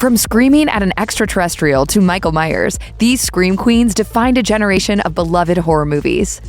From screaming at an extraterrestrial to Michael Myers, these scream queens defined a generation of beloved horror movies.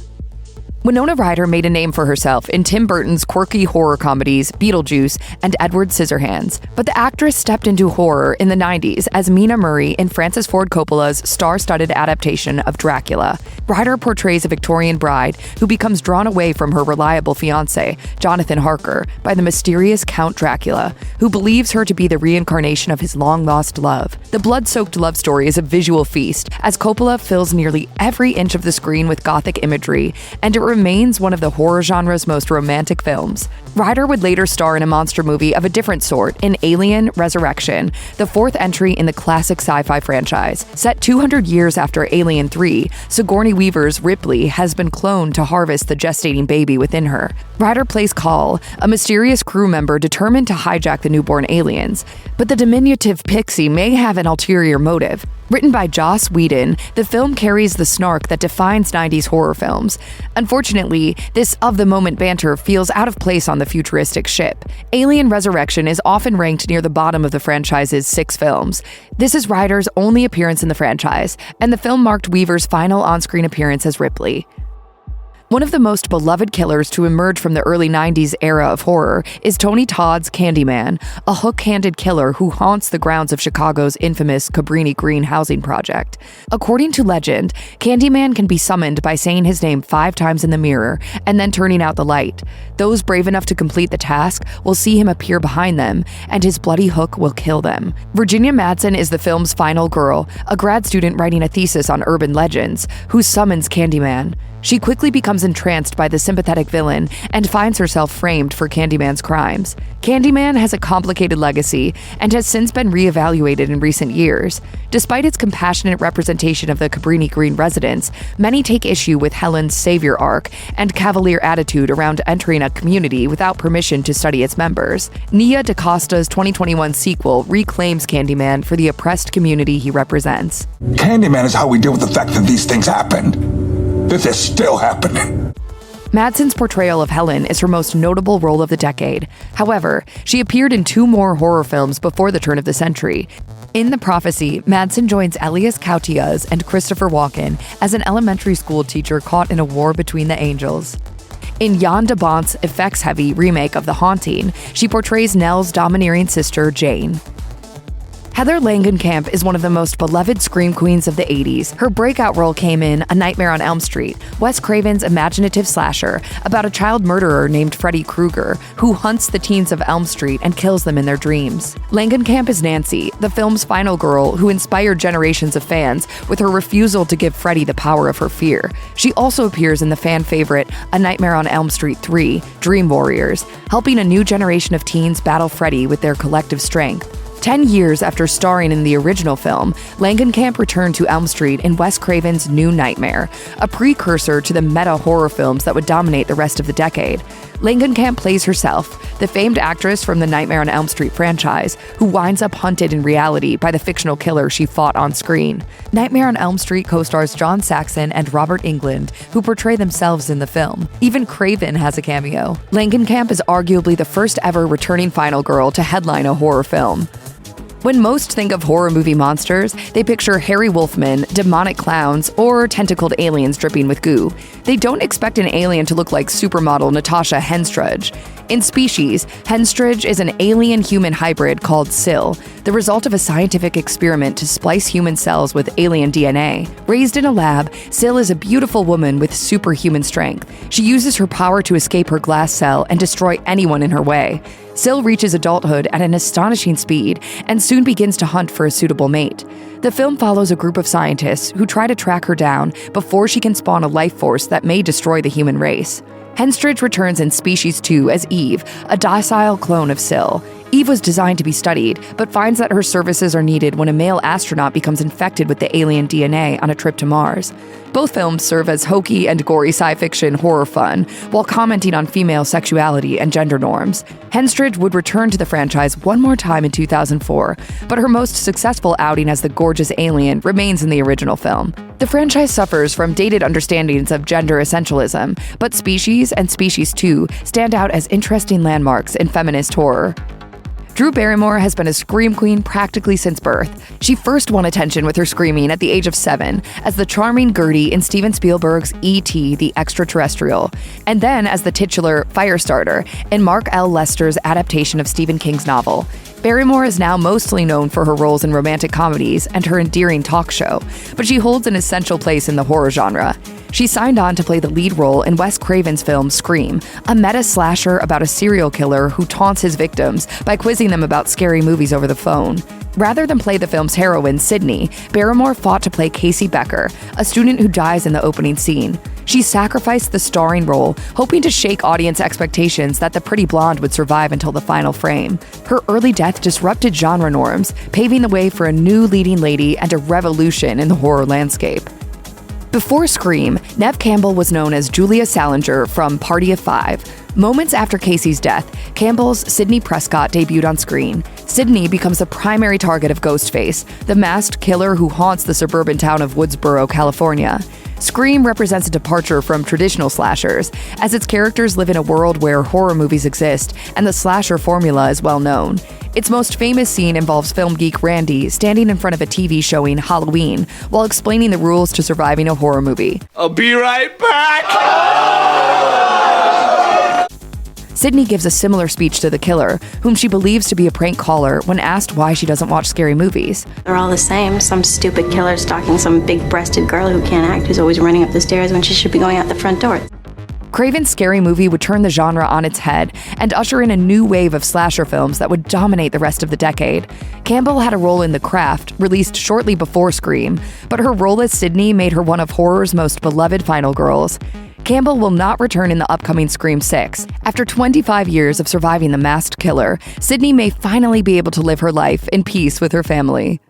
Winona Ryder made a name for herself in Tim Burton's quirky horror comedies Beetlejuice and Edward Scissorhands, but the actress stepped into horror in the 90s as Mina Murray in Francis Ford Coppola's star-studded adaptation of Dracula. Ryder portrays a Victorian bride who becomes drawn away from her reliable fiancé, Jonathan Harker, by the mysterious Count Dracula, who believes her to be the reincarnation of his long-lost love. The blood-soaked love story is a visual feast, as Coppola fills nearly every inch of the screen with gothic imagery, and it remains one of the horror genre's most romantic films. Ryder would later star in a monster movie of a different sort in Alien: Resurrection, the fourth entry in the classic sci-fi franchise. Set 200 years after Alien 3, Sigourney Weaver's Ripley has been cloned to harvest the gestating baby within her. Ryder plays Call, a mysterious crew member determined to hijack the newborn aliens, but the diminutive pixie may have an ulterior motive. Written by Joss Whedon, the film carries the snark that defines 90s horror films. Unfortunately, this of-the-moment banter feels out of place on the futuristic ship. Alien: Resurrection is often ranked near the bottom of the franchise's 6 films. This is Ryder's only appearance in the franchise, and the film marked Weaver's final on-screen appearance as Ripley. One of the most beloved killers to emerge from the early 90s era of horror is Tony Todd's Candyman, a hook-handed killer who haunts the grounds of Chicago's infamous Cabrini Green housing project. According to legend, Candyman can be summoned by saying his name 5 times in the mirror and then turning out the light. Those brave enough to complete the task will see him appear behind them, and his bloody hook will kill them. Virginia Madsen is the film's final girl, a grad student writing a thesis on urban legends, who summons Candyman. She quickly becomes entranced by the sympathetic villain and finds herself framed for Candyman's crimes. Candyman has a complicated legacy and has since been reevaluated in recent years. Despite its compassionate representation of the Cabrini Green residents, many take issue with Helen's savior arc and cavalier attitude around entering a community without permission to study its members. Nia DaCosta's 2021 sequel reclaims Candyman for the oppressed community he represents. Candyman is how we deal with the fact that these things happened. This is still happening. Madsen's portrayal of Helen is her most notable role of the decade. However, she appeared in 2 more horror films before the turn of the century. In The Prophecy, Madsen joins Elias Koteas and Christopher Walken as an elementary school teacher caught in a war between the angels. In Jan de Bont's effects-heavy remake of The Haunting, she portrays Nell's domineering sister, Jane. Heather Langenkamp is one of the most beloved scream queens of the 80s. Her breakout role came in A Nightmare on Elm Street, Wes Craven's imaginative slasher about a child murderer named Freddy Krueger, who hunts the teens of Elm Street and kills them in their dreams. Langenkamp is Nancy, the film's final girl who inspired generations of fans with her refusal to give Freddy the power of her fear. She also appears in the fan favorite A Nightmare on Elm Street 3, Dream Warriors, helping a new generation of teens battle Freddy with their collective strength. 10 years after starring in the original film, Langenkamp returned to Elm Street in Wes Craven's New Nightmare, a precursor to the meta-horror films that would dominate the rest of the decade. Langenkamp plays herself, the famed actress from the Nightmare on Elm Street franchise, who winds up hunted in reality by the fictional killer she fought on screen. Nightmare on Elm Street co-stars John Saxon and Robert Englund, who portray themselves in the film. Even Craven has a cameo. Langenkamp is arguably the first ever returning final girl to headline a horror film. When most think of horror movie monsters, they picture hairy wolfmen, demonic clowns, or tentacled aliens dripping with goo. They don't expect an alien to look like supermodel Natasha Henstridge. In Species, Henstridge is an alien-human hybrid called Syl, the result of a scientific experiment to splice human cells with alien DNA. Raised in a lab, Syl is a beautiful woman with superhuman strength. She uses her power to escape her glass cell and destroy anyone in her way. Syl reaches adulthood at an astonishing speed and soon begins to hunt for a suitable mate. The film follows a group of scientists who try to track her down before she can spawn a life force that may destroy the human race. Henstridge returns in Species 2 as Eve, a docile clone of Syl. Eve was designed to be studied, but finds that her services are needed when a male astronaut becomes infected with the alien DNA on a trip to Mars. Both films serve as hokey and gory sci-fiction horror fun, while commenting on female sexuality and gender norms. Henstridge would return to the franchise one more time in 2004, but her most successful outing as the gorgeous alien remains in the original film. The franchise suffers from dated understandings of gender essentialism, but Species and Species 2 stand out as interesting landmarks in feminist horror. Drew Barrymore has been a scream queen practically since birth. She first won attention with her screaming at the age of 7 as the charming Gertie in Steven Spielberg's E.T. the Extraterrestrial, and then as the titular Firestarter in Mark L. Lester's adaptation of Stephen King's novel. Barrymore is now mostly known for her roles in romantic comedies and her endearing talk show, but she holds an essential place in the horror genre. She signed on to play the lead role in Wes Craven's film Scream, a meta-slasher about a serial killer who taunts his victims by quizzing them about scary movies over the phone. Rather than play the film's heroine, Sydney, Barrymore fought to play Casey Becker, a student who dies in the opening scene. She sacrificed the starring role, hoping to shake audience expectations that the pretty blonde would survive until the final frame. Her early death disrupted genre norms, paving the way for a new leading lady and a revolution in the horror landscape. Before Scream, Neve Campbell was known as Julia Salinger from Party of Five. Moments after Casey's death, Campbell's Sidney Prescott debuted on screen. Sidney becomes the primary target of Ghostface, the masked killer who haunts the suburban town of Woodsboro, California. Scream represents a departure from traditional slashers, as its characters live in a world where horror movies exist and the slasher formula is well known. Its most famous scene involves film geek Randy standing in front of a TV showing Halloween while explaining the rules to surviving a horror movie. I'll be right back! Sydney gives a similar speech to the killer, whom she believes to be a prank caller when asked why she doesn't watch scary movies. They're all the same. Some stupid killer stalking some big-breasted girl who can't act, who's always running up the stairs when she should be going out the front door. Craven's Scary Movie would turn the genre on its head and usher in a new wave of slasher films that would dominate the rest of the decade. Campbell had a role in The Craft, released shortly before Scream, but her role as Sydney made her one of horror's most beloved final girls. Campbell will not return in the upcoming Scream 6. After 25 years of surviving the masked killer, Sydney may finally be able to live her life in peace with her family.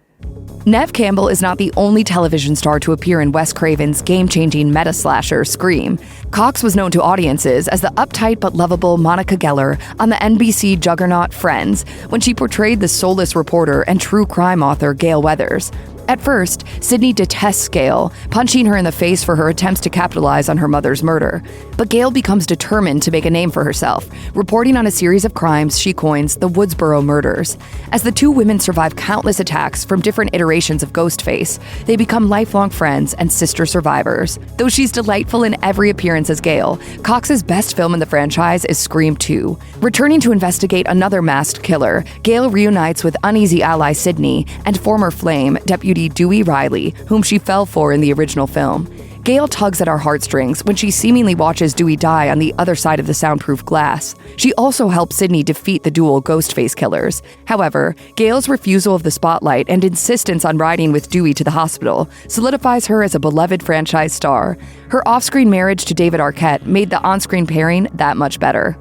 Neve Campbell is not the only television star to appear in Wes Craven's game-changing meta-slasher Scream. Cox was known to audiences as the uptight but lovable Monica Gellar on the NBC juggernaut Friends, when she portrayed the soulless reporter and true crime author Gale Weathers. At first, Sydney detests Gale, punching her in the face for her attempts to capitalize on her mother's murder. But Gale becomes determined to make a name for herself, reporting on a series of crimes she coins the Woodsboro murders. As the two women survive countless attacks from different iterations of Ghostface, they become lifelong friends and sister survivors. Though she's delightful in every appearance as Gale, Cox's best film in the franchise is Scream 2. Returning to investigate another masked killer, Gale reunites with uneasy ally Sydney and former Flame, Deputy Dewey Riley, whom she fell for in the original film. Gale tugs at our heartstrings when she seemingly watches Dewey die on the other side of the soundproof glass. She also helps Sydney defeat the dual Ghostface killers. However, Gale's refusal of the spotlight and insistence on riding with Dewey to the hospital solidifies her as a beloved franchise star. Her off-screen marriage to David Arquette made the on-screen pairing that much better.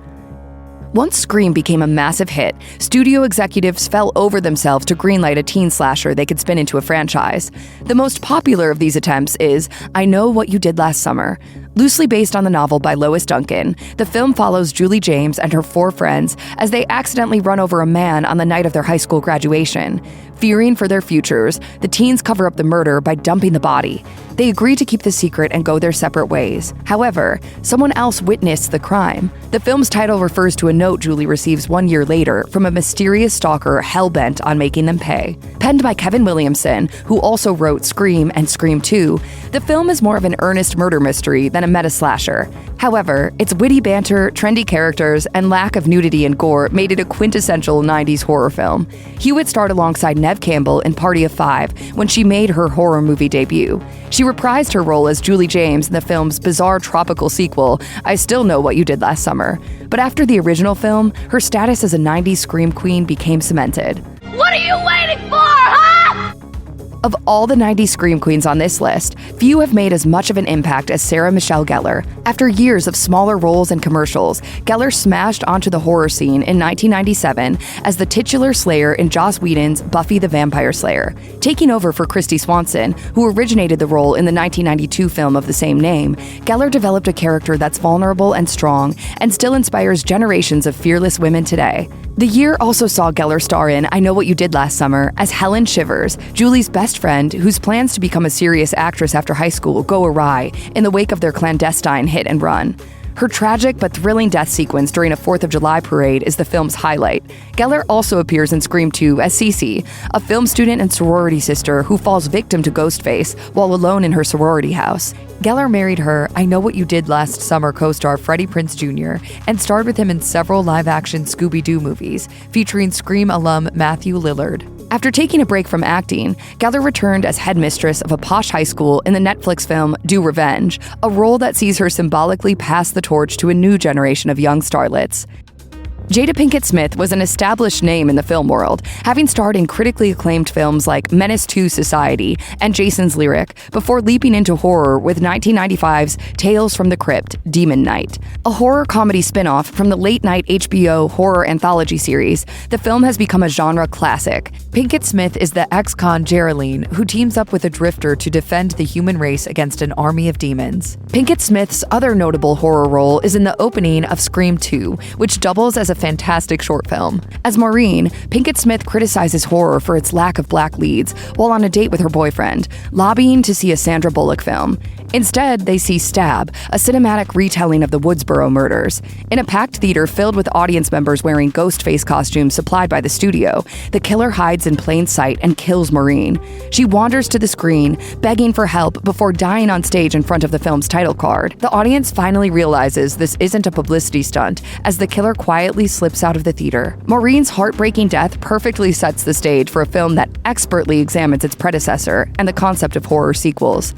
Once Scream became a massive hit, studio executives fell over themselves to greenlight a teen slasher they could spin into a franchise. The most popular of these attempts is I Know What You Did Last Summer. Loosely based on the novel by Lois Duncan, the film follows Julie James and her 4 friends as they accidentally run over a man on the night of their high school graduation. Fearing for their futures, the teens cover up the murder by dumping the body. They agree to keep the secret and go their separate ways. However, someone else witnessed the crime. The film's title refers to a note Julie receives 1 year later from a mysterious stalker hell-bent on making them pay. Penned by Kevin Williamson, who also wrote Scream and Scream 2, the film is more of an earnest murder mystery than a meta-slasher. However, its witty banter, trendy characters, and lack of nudity and gore made it a quintessential 90s horror film. Hewitt starred alongside Neve Campbell in Party of Five when she made her horror movie debut. She reprised her role as Julie James in the film's bizarre tropical sequel, I Still Know What You Did Last Summer. But after the original film, her status as a 90s scream queen became cemented. What are you waiting for, huh? Of all the 90s scream queens on this list, few have made as much of an impact as Sarah Michelle Gellar. After years of smaller roles and commercials, Gellar smashed onto the horror scene in 1997 as the titular Slayer in Joss Whedon's Buffy the Vampire Slayer. Taking over for Kristy Swanson, who originated the role in the 1992 film of the same name, Gellar developed a character that's vulnerable and strong and still inspires generations of fearless women today. The year also saw Gellar star in I Know What You Did Last Summer as Helen Shivers, Julie's best friend whose plans to become a serious actress after high school go awry in the wake of their clandestine hit and run. Her tragic but thrilling death sequence during a 4th of July parade is the film's highlight. Gellar also appears in Scream 2 as Cece, a film student and sorority sister who falls victim to Ghostface while alone in her sorority house. Gellar married her I Know What You Did Last Summer co-star Freddie Prinze Jr. and starred with him in several live-action Scooby-Doo movies, featuring Scream alum Matthew Lillard. After taking a break from acting, Gellar returned as headmistress of a posh high school in the Netflix film Do Revenge, a role that sees her symbolically pass the torch to a new generation of young starlets. Jada Pinkett Smith was an established name in the film world, having starred in critically acclaimed films like Menace to Society and Jason's Lyric, before leaping into horror with 1995's Tales from the Crypt, Demon Knight. A horror comedy spin-off from the late-night HBO horror anthology series, the film has become a genre classic. Pinkett Smith is the ex-con Geraldine, who teams up with a drifter to defend the human race against an army of demons. Pinkett Smith's other notable horror role is in the opening of Scream 2, which doubles as a fantastic short film. As Maureen, Pinkett Smith criticizes horror for its lack of black leads while on a date with her boyfriend, lobbying to see a Sandra Bullock film. Instead, they see Stab, a cinematic retelling of the Woodsboro murders. In a packed theater filled with audience members wearing ghost face costumes supplied by the studio, the killer hides in plain sight and kills Maureen. She wanders to the screen, begging for help before dying on stage in front of the film's title card. The audience finally realizes this isn't a publicity stunt, as the killer quietly slips out of the theater. Maureen's heartbreaking death perfectly sets the stage for a film that expertly examines its predecessor and the concept of horror sequels.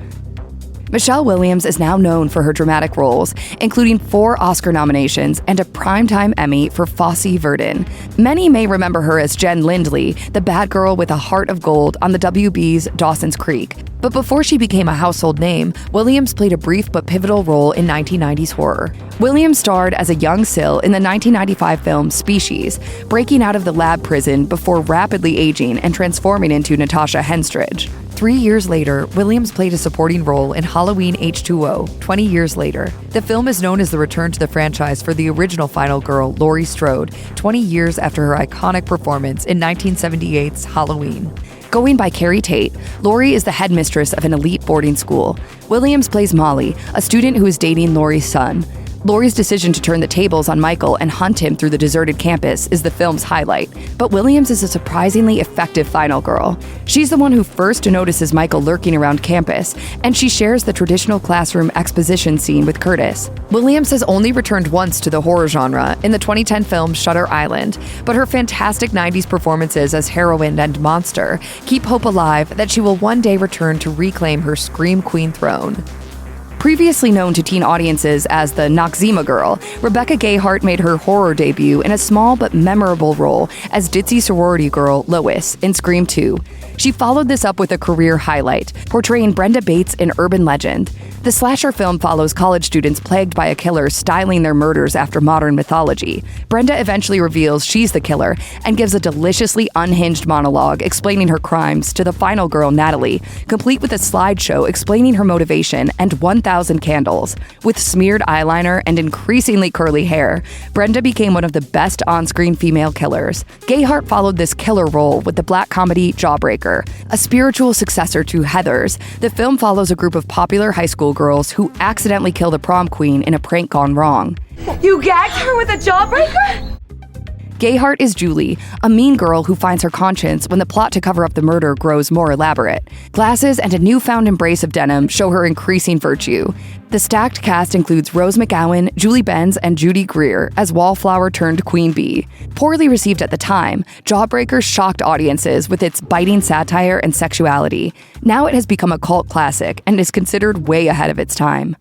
Michelle Williams is now known for her dramatic roles, including 4 Oscar nominations and a Primetime Emmy for Fosse Verdon. Many may remember her as Jen Lindley, the bad girl with a heart of gold on the WB's Dawson's Creek. But before she became a household name, Williams played a brief but pivotal role in 1990s horror. Williams starred as a young Syl in the 1995 film Species, breaking out of the lab prison before rapidly aging and transforming into Natasha Henstridge. 3 years later, Williams played a supporting role in Halloween H2O, 20 years later. The film is known as the return to the franchise for the original final girl, Laurie Strode, 20 years after her iconic performance in 1978's Halloween. Going by Carrie Tate, Laurie is the headmistress of an elite boarding school. Williams plays Molly, a student who is dating Laurie's son. Laurie's decision to turn the tables on Michael and hunt him through the deserted campus is the film's highlight, but Williams is a surprisingly effective final girl. She's the one who first notices Michael lurking around campus, and she shares the traditional classroom exposition scene with Curtis. Williams has only returned once to the horror genre in the 2010 film Shutter Island, but her fantastic 90s performances as heroine and monster keep hope alive that she will one day return to reclaim her Scream Queen throne. Previously known to teen audiences as the Noxzema Girl, Rebecca Gayheart made her horror debut in a small but memorable role as ditzy sorority girl Lois in Scream 2. She followed this up with a career highlight, portraying Brenda Bates in Urban Legend. The slasher film follows college students plagued by a killer styling their murders after modern mythology. Brenda eventually reveals she's the killer and gives a deliciously unhinged monologue explaining her crimes to the final girl, Natalie, complete with a slideshow explaining her motivation and 1,000 candles. With smeared eyeliner and increasingly curly hair, Brenda became one of the best on-screen female killers. Gayheart followed this killer role with the black comedy Jawbreaker, a spiritual successor to Heathers. The film follows a group of popular high school girls who accidentally kill the prom queen in a prank gone wrong. You gagged her with a jawbreaker? Gayheart is Julie, a mean girl who finds her conscience when the plot to cover up the murder grows more elaborate. Glasses and a newfound embrace of denim show her increasing virtue. The stacked cast includes Rose McGowan, Julie Benz, and Judy Greer as Wallflower turned Queen Bee. Poorly received at the time, Jawbreaker shocked audiences with its biting satire and sexuality. Now it has become a cult classic and is considered way ahead of its time.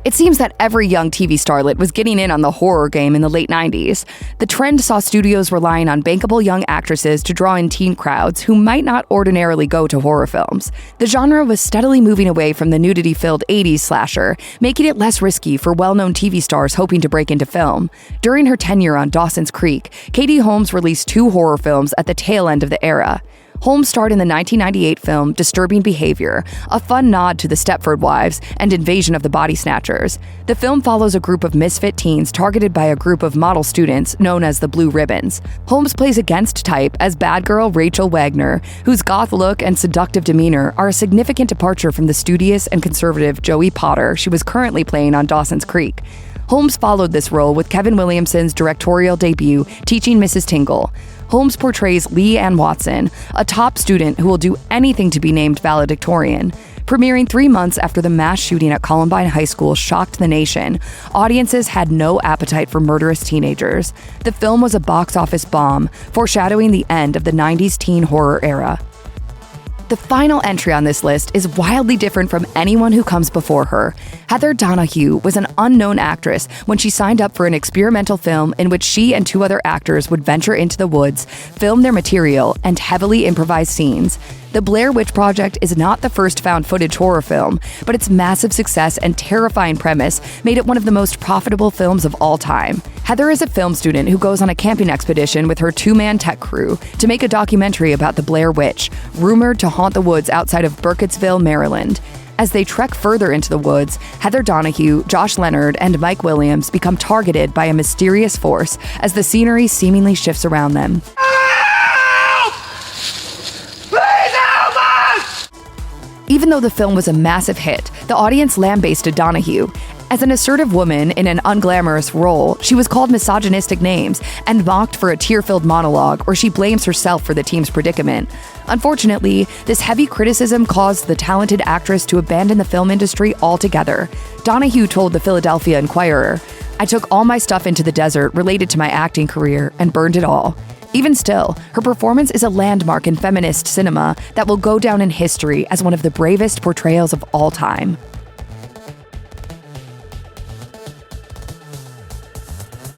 It seems that every young TV starlet was getting in on the horror game in the late 90s. The trend saw studios relying on bankable young actresses to draw in teen crowds who might not ordinarily go to horror films. The genre was steadily moving away from the nudity-filled 80s slasher, making it less risky for well-known TV stars hoping to break into film. During her tenure on Dawson's Creek, Katie Holmes released 2 horror films at the tail end of the era. Holmes starred in the 1998 film Disturbing Behavior, a fun nod to the Stepford Wives and Invasion of the Body Snatchers. The film follows a group of misfit teens targeted by a group of model students known as the Blue Ribbons. Holmes plays against type as bad girl Rachel Wagner, whose goth look and seductive demeanor are a significant departure from the studious and conservative Joey Potter she was currently playing on Dawson's Creek. Holmes followed this role with Kevin Williamson's directorial debut, Teaching Mrs. Tingle. Holmes portrays Lee Ann Watson, a top student who will do anything to be named valedictorian. Premiering 3 months after the mass shooting at Columbine High School shocked the nation, audiences had no appetite for murderous teenagers. The film was a box office bomb, foreshadowing the end of the 90s teen horror era. The final entry on this list is wildly different from anyone who comes before her. Heather Donahue was an unknown actress when she signed up for an experimental film in which she and 2 other actors would venture into the woods, film their material, and heavily improvise scenes. The Blair Witch Project is not the first found-footage horror film, but its massive success and terrifying premise made it one of the most profitable films of all time. Heather is a film student who goes on a camping expedition with her 2-man tech crew to make a documentary about the Blair Witch, rumored to haunt the woods outside of Burkittsville, Maryland. As they trek further into the woods, Heather Donahue, Josh Leonard, and Mike Williams become targeted by a mysterious force as the scenery seemingly shifts around them. Even though the film was a massive hit, the audience lambasted Donahue. As an assertive woman in an unglamorous role, she was called misogynistic names and mocked for a tear-filled monologue where she blames herself for the team's predicament. Unfortunately, this heavy criticism caused the talented actress to abandon the film industry altogether. Donahue told the Philadelphia Inquirer, "I took all my stuff into the desert related to my acting career and burned it all." Even still, her performance is a landmark in feminist cinema that will go down in history as one of the bravest portrayals of all time.